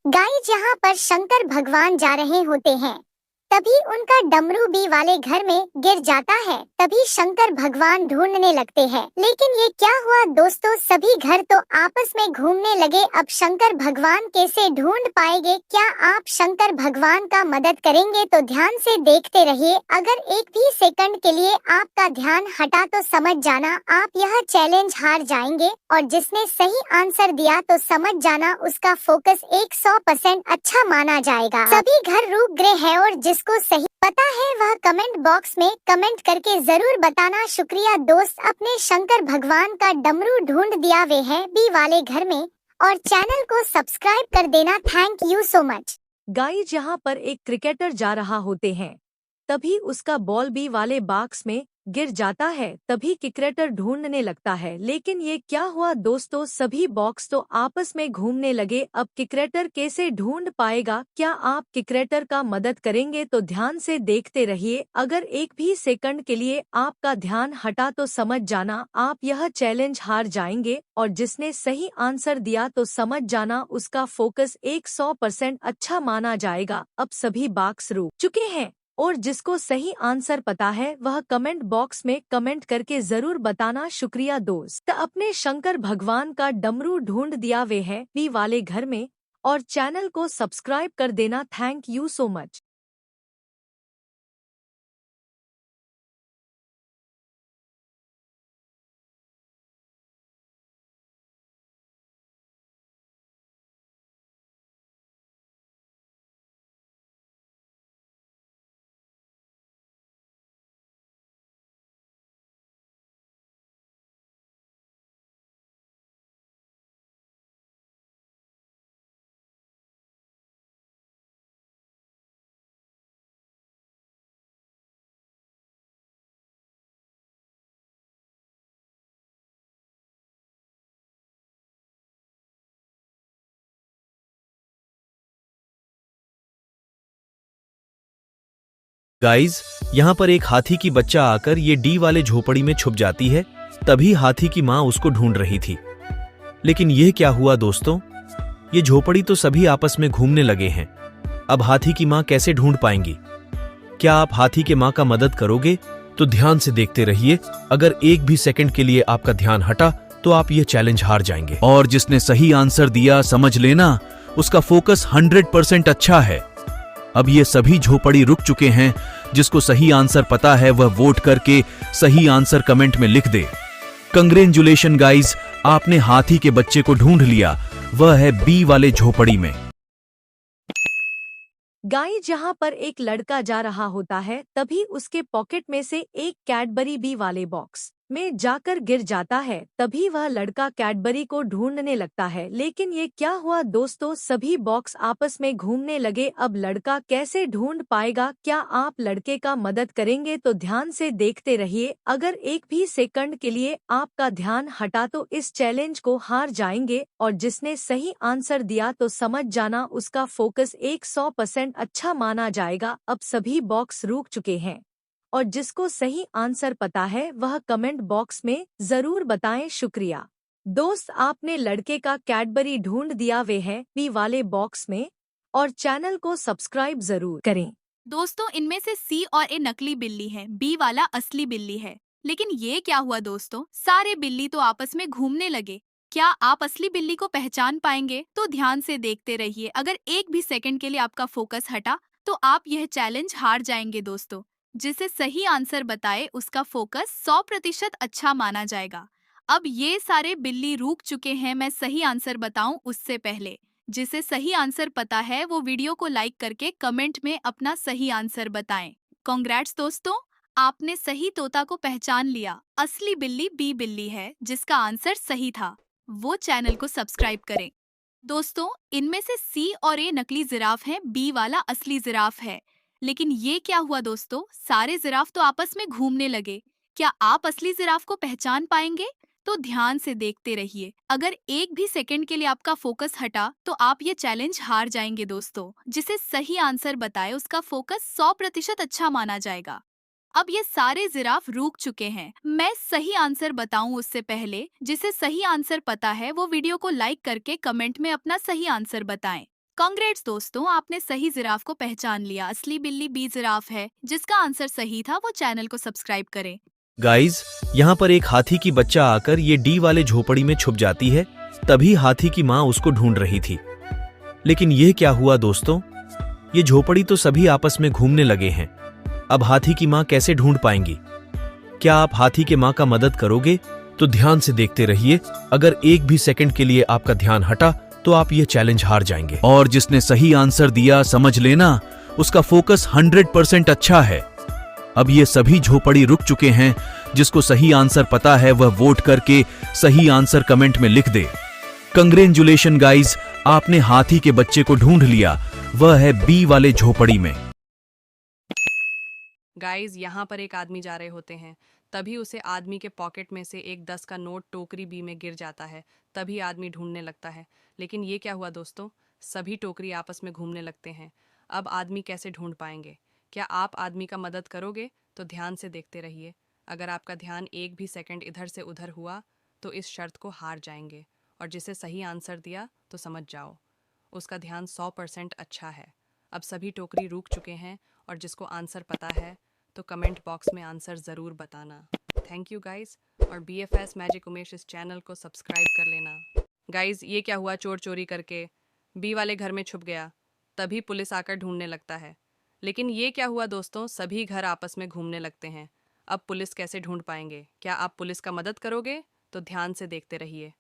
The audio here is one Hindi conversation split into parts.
गाइस, यहाँ पर शंकर भगवान जा रहे होते हैं। तभी उनका डमरू बी वाले घर में गिर जाता है। तभी शंकर भगवान ढूंढने लगते हैं, लेकिन ये क्या हुआ दोस्तों, सभी घर तो आपस में घूमने लगे। अब शंकर भगवान कैसे ढूंढ पाएंगे? क्या आप शंकर भगवान का मदद करेंगे? तो ध्यान से देखते रहिए। अगर एक भी सेकंड के लिए आपका ध्यान हटा तो समझ जाना आप यह चैलेंज हार जाएंगे, और जिसने सही आंसर दिया तो समझ जाना उसका फोकस 100% अच्छा माना जाएगा। सभी घर रुक गए हैं और जिसको सही पता है वह कमेंट बॉक्स में कमेंट करके जरूर बताना। शुक्रिया दोस्त, अपने शंकर भगवान का डमरू ढूंढ दिया वे है बी वाले घर में, और चैनल को सब्सक्राइब कर देना। Thank you so much. Guys, यहाँ पर एक क्रिकेटर जा रहा होते हैं। तभी उसका बॉल बी वाले बॉक्स में गिर जाता है। तभी क्रिकेटर ढूंढने लगता है, लेकिन ये क्या हुआ दोस्तों, सभी बॉक्स तो आपस में घूमने लगे। अब क्रिकेटर कैसे ढूंढ पाएगा? क्या आप क्रिकेटर का मदद करेंगे? तो ध्यान से देखते रहिए। अगर एक भी सेकंड के लिए आपका ध्यान हटा तो समझ जाना आप यह चैलेंज हार जाएंगे, और जिसने सही आंसर दिया तो समझ जाना उसका फोकस 100% अच्छा माना जाएगा। अब सभी बॉक्स रुक चुके हैं, और जिसको सही आंसर पता है वह कमेंट बॉक्स में कमेंट करके जरूर बताना। शुक्रिया दोस्त, अपने शंकर भगवान का डमरू ढूंढ दिया वे है बी वाले घर में, और चैनल को सब्सक्राइब कर देना। Thank you so much. Guys, यहाँ पर एक हाथी की बच्चा आकर ये डी वाले झोपड़ी में छुप जाती है। तभी हाथी की माँ उसको ढूंढ रही थी। लेकिन ये क्या हुआ दोस्तों, ये झोपड़ी तो सभी आपस में घूमने लगे हैं। अब हाथी की माँ कैसे ढूंढ पाएंगी? क्या आप हाथी के माँ का मदद करोगे? तो ध्यान से देखते रहिए। अगर एक भी सेकंड के लिए आपका ध्यान हटा तो आप ये चैलेंज हार जाएंगे, और जिसने सही आंसर दिया समझ लेना उसका फोकस 100% अच्छा है। अब ये सभी झोपड़ी रुक चुके हैं। जिसको सही आंसर पता है वह वोट करके सही आंसर कमेंट में लिख दे। कंग्रेचुलेशन गाइस, आपने हाथी के बच्चे को ढूंढ लिया। वह है बी वाले झोपड़ी में। गाइस, जहाँ पर एक लड़का जा रहा होता है, तभी उसके पॉकेट में से एक कैडबरी बी वाले बॉक्स में जाकर गिर जाता है। तभी वह लड़का कैडबरी को ढूंढने लगता है, लेकिन ये क्या हुआ दोस्तों, सभी बॉक्स आपस में घूमने लगे। अब लड़का कैसे ढूंढ पाएगा? क्या आप लड़के का मदद करेंगे? तो ध्यान से देखते रहिए। अगर एक भी सेकंड के लिए आपका ध्यान हटा तो इस चैलेंज को हार जाएंगे, और जिसने सही आंसर दिया तो समझ जाना उसका फोकस 100% अच्छा माना जाएगा। अब सभी बॉक्स रुक चुके हैं, और जिसको सही आंसर पता है वह कमेंट बॉक्स में जरूर बताएं। शुक्रिया दोस्त, आपने लड़के का कैडबरी ढूंढ दिया वे है बी वाले बॉक्स में, और चैनल को सब्सक्राइब जरूर करें। दोस्तों, इनमें से सी और ए नकली बिल्ली है, बी वाला असली बिल्ली है। लेकिन ये क्या हुआ दोस्तों, सारे बिल्ली तो आपस में घूमने लगे। क्या आप असली बिल्ली को पहचान पाएंगे? तो ध्यान से देखते रहिए। अगर एक भी सेकंड के लिए आपका फोकस हटा तो आप यह चैलेंज हार जाएंगे दोस्तों। जिसे सही आंसर बताए उसका फोकस 100% अच्छा माना जाएगा। अब ये सारे बिल्ली रुक चुके हैं। मैं सही आंसर बताऊं उससे पहले, जिसे सही आंसर पता है वो वीडियो को लाइक करके कमेंट में अपना सही आंसर बताएं। कांग्रेट्स दोस्तों, आपने सही तोता को पहचान लिया। असली बिल्ली बी बिल्ली है जिसका आंसर सही था। वो चैनल को सब्सक्राइब करें। दोस्तों, इनमें से सी और ए नकली जिराफ हैं, बी वाला असली जिराफ है। लेकिन ये क्या हुआ दोस्तों, सारे जिराफ तो आपस में घूमने लगे। क्या आप असली जिराफ को पहचान पाएंगे? तो ध्यान से देखते रहिए। अगर एक भी सेकंड के लिए आपका फोकस हटा तो आप ये चैलेंज हार जाएंगे दोस्तों। जिसे सही आंसर बताए उसका फोकस 100% अच्छा माना जाएगा। अब ये सारे जिराफ रुक चुके हैं। मैं सही आंसर बताऊं उससे पहले, जिसे सही आंसर पता है वो वीडियो को लाइक करके कमेंट में अपना सही आंसर बताएं। कांग्रेट्स दोस्तों, आपने सही जिराफ को पहचान लिया। असली बिल्ली बी जिराफ है। जिसका आंसर सही था वो चैनल को सब्सक्राइब करें। गाइस, यहाँ पर एक हाथी की बच्चा आकर ये डी वाले झोपड़ी में छुप जाती है। तभी हाथी की माँ उसको ढूंढ रही थी। लेकिन ये क्या हुआ दोस्तों? ये झोपड़ी तो सभी आपस में घूमने लगे हैं। अब हाथी की माँ कैसे ढूंढ पाएंगी? क्या आप हाथी के माँ का मदद करोगे? तो ध्यान से देखते रहिए। अगर एक भी सेकंड के लिए आपका ध्यान हटा तो आप ये चैलेंज हार जाएंगे। और जिसने सही आंसर दिया, समझ लेना उसका फोकस 100% अच्छा है। अब ये सभी झोपड़ी रुक चुके हैं। जिसको सही आंसर पता है वह वोट करके सही आंसर कमेंट में लिख दे। कंग्रेचुलेशन गाइज, आपने हाथी के बच्चे को ढूंढ लिया। वह है बी वाले झोपड़ी में। गाइस, यहाँ पर एक आदमी जा रहे होते हैं। तभी उसे आदमी के पॉकेट में से एक 10 का नोट टोकरी बी में गिर जाता है। तभी आदमी ढूंढने लगता है। लेकिन ये क्या हुआ दोस्तों? सभी टोकरी आपस में घूमने लगते हैं। अब आदमी कैसे ढूंढ पाएंगे? क्या आप आदमी का मदद करोगे? तो ध्यान से देखते रहिए। अगर आपका ध्यान एक भी सेकंड इधर से उधर हुआ तो इस शर्त को हार जाएंगे। और जिसे सही आंसर दिया तो समझ जाओ उसका ध्यान 100% अच्छा है। अब सभी टोकरी रुक चुके हैं और जिसको आंसर पता है तो कमेंट बॉक्स में आंसर ज़रूर बताना। Thank you guys. और BFS मैजिक उमेश इस चैनल को सब्सक्राइब कर लेना। गाइस, ये क्या हुआ? चोर चोरी करके बी वाले घर में छुप गया। तभी पुलिस आकर ढूंढने लगता है। लेकिन ये क्या हुआ दोस्तों? सभी घर आपस में घूमने लगते हैं। अब पुलिस कैसे ढूंढ पाएंगे? क्या आप पुलिस का मदद करोगे? तो ध्यान से देखते रहिए।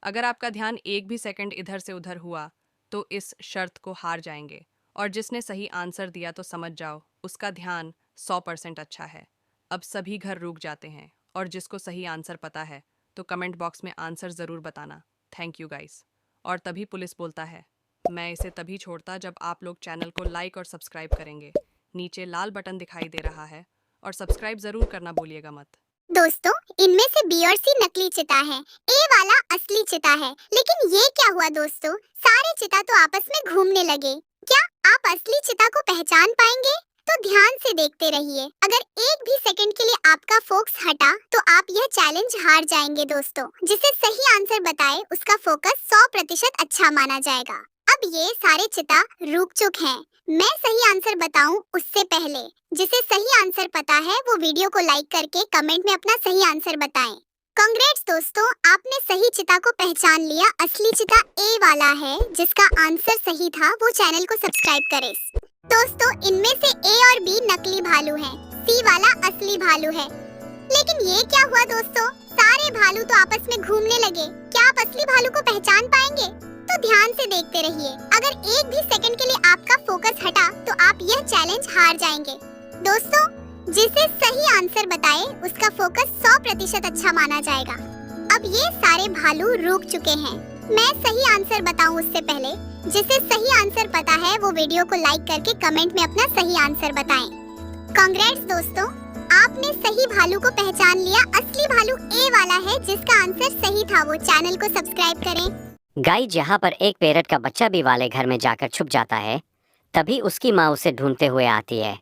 अगर आपका ध्यान एक भी सेकंड इधर से उधर हुआ तो इस शर्त को हार जाएंगे। और जिसने सही आंसर दिया तो समझ जाओ उसका ध्यान 100% अच्छा है। अब सभी घर रुक जाते हैं और जिसको सही आंसर पता है तो कमेंट बॉक्स में आंसर ज़रूर बताना। Thank you guys. और तभी पुलिस बोलता है, मैं इसे तभी छोड़ता जब आप लोग चैनल को लाइक और सब्सक्राइब करेंगे। नीचे लाल बटन दिखाई दे रहा है और सब्सक्राइब ज़रूर करना भूलिएगा मत। दोस्तों, इनमें से बी और सी नकली चिता है, ए वाला असली चिता है। लेकिन ये क्या हुआ दोस्तों? सारे चिता तो आपस में घूमने लगे। क्या आप असली चिता को पहचान पाएंगे? तो ध्यान से देखते रहिए। अगर एक भी सेकंड के लिए आपका फोकस हटा तो आप यह चैलेंज हार जाएंगे दोस्तों। जिसे सही आंसर बताए उसका फोकस 100% अच्छा माना जाएगा। अब ये सारे चिता रुक चुके हैं। मैं सही आंसर बताऊं उससे पहले जिसे सही आंसर पता है वो वीडियो को लाइक करके कमेंट में अपना सही आंसर बताएं। कांग्रेट्स दोस्तों, आपने सही चिता को पहचान लिया। असली चिता ए वाला है। जिसका आंसर सही था वो चैनल को सब्सक्राइब करे। दोस्तों, इनमें से ए और बी नकली भालू हैं, सी वाला असली भालू है। लेकिन ये क्या हुआ दोस्तों? सारे भालू तो आपस में घूमने लगे। क्या आप असली भालू को पहचान पाएंगे? तो ध्यान से देखते रहिए। अगर एक भी सेकंड के लिए आपका फोकस हटा तो आप यह चैलेंज हार जाएंगे। दोस्तों, जिसे सही आंसर बताए उसका फोकस 100% अच्छा माना जाएगा। अब ये सारे भालू रुक चुके हैं। मैं सही आंसर बताऊं उससे पहले जिसे सही आंसर पता है वो वीडियो को लाइक करके कमेंट में अपना सही आंसर बताएं। कांग्रेट्स दोस्तों, आपने सही भालू को पहचान लिया। असली भालू ए वाला है। जिसका आंसर सही था वो चैनल को सब्सक्राइब करें। गाइस, यहाँ पर एक पैरट का बच्चा बी वाले घर में जाकर छुप जाता है। तभी उसकी माँ उसे ढूंढते हुए आती है।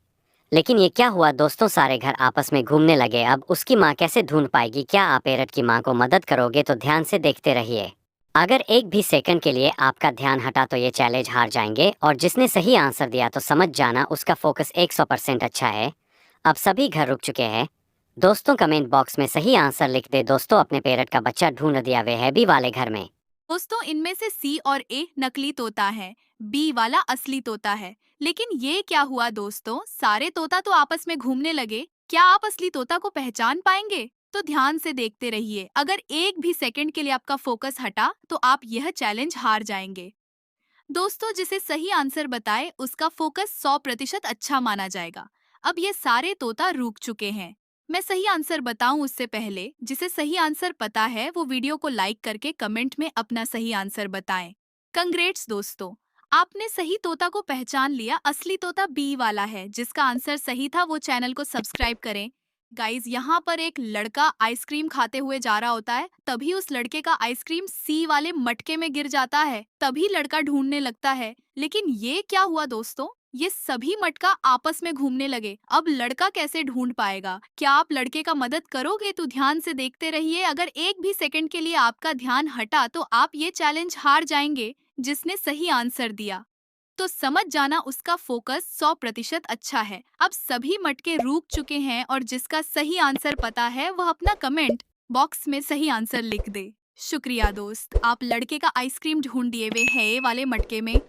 लेकिन ये क्या हुआ दोस्तों? सारे घर आपस में घूमने लगे। अब उसकी माँ कैसे ढूंढ पाएगी? क्या आप पैरट की माँ को मदद करोगे? तो ध्यान से देखते रहिए। अगर एक भी सेकंड के लिए आपका ध्यान हटा तो ये चैलेंज हार जाएंगे। और जिसने सही आंसर दिया तो समझ जाना उसका फोकस 100% अच्छा है। अब सभी घर रुक चुके हैं। दोस्तों, कमेंट बॉक्स में सही आंसर लिख दे। दोस्तों, अपने पैरट का बच्चा ढूंढ दिया वे है बी वाले घर में। दोस्तों, इनमें से सी और ए नकली तोता है, बी वाला असली तोता है। लेकिन ये क्या हुआ दोस्तों? सारे तोता तो आपस में घूमने लगे। क्या आप असली तोता को पहचान पाएंगे? तो ध्यान से देखते रहिए। अगर एक भी सेकंड के लिए आपका फोकस हटा तो आप यह चैलेंज हार जाएंगे। दोस्तों, जिसे सही आंसर बताए उसका फोकस 100% अच्छा माना जाएगा। अब ये सारे तोता रुक चुके हैं। मैं सही आंसर बताऊं उससे पहले जिसे सही आंसर पता है वो वीडियो को लाइक करके कमेंट में अपना सही आंसर बताएं। कंग्रेट्स दोस्तों, आपने सही तोता को पहचान लिया। असली तोता बी वाला है। जिसका आंसर सही था वो चैनल को सब्सक्राइब करें। गाइस, यहाँ पर एक लड़का आइसक्रीम खाते हुए जा रहा होता है। तभी उस लड़के का आइसक्रीम सी वाले मटके में गिर जाता है। तभी लड़का ढूंढने लगता है। लेकिन ये क्या हुआ दोस्तों? ये सभी मटका आपस में घूमने लगे। अब लड़का कैसे ढूंढ पाएगा? क्या आप लड़के का मदद करोगे? तो ध्यान से देखते रहिए। अगर एक भी सेकंड के लिए आपका ध्यान हटा तो आप ये चैलेंज हार जाएंगे। जिसने सही आंसर दिया, तो समझ जाना उसका फोकस 100% अच्छा है। अब सभी मटके रुक चुके हैं और जिसका सही आंसर पता है वह अपना कमेंट बॉक्स में सही आंसर लिख दे। शुक्रिया दोस्त, आप लड़के का आइसक्रीम ढूंढ दिए वे है वाले मटके में।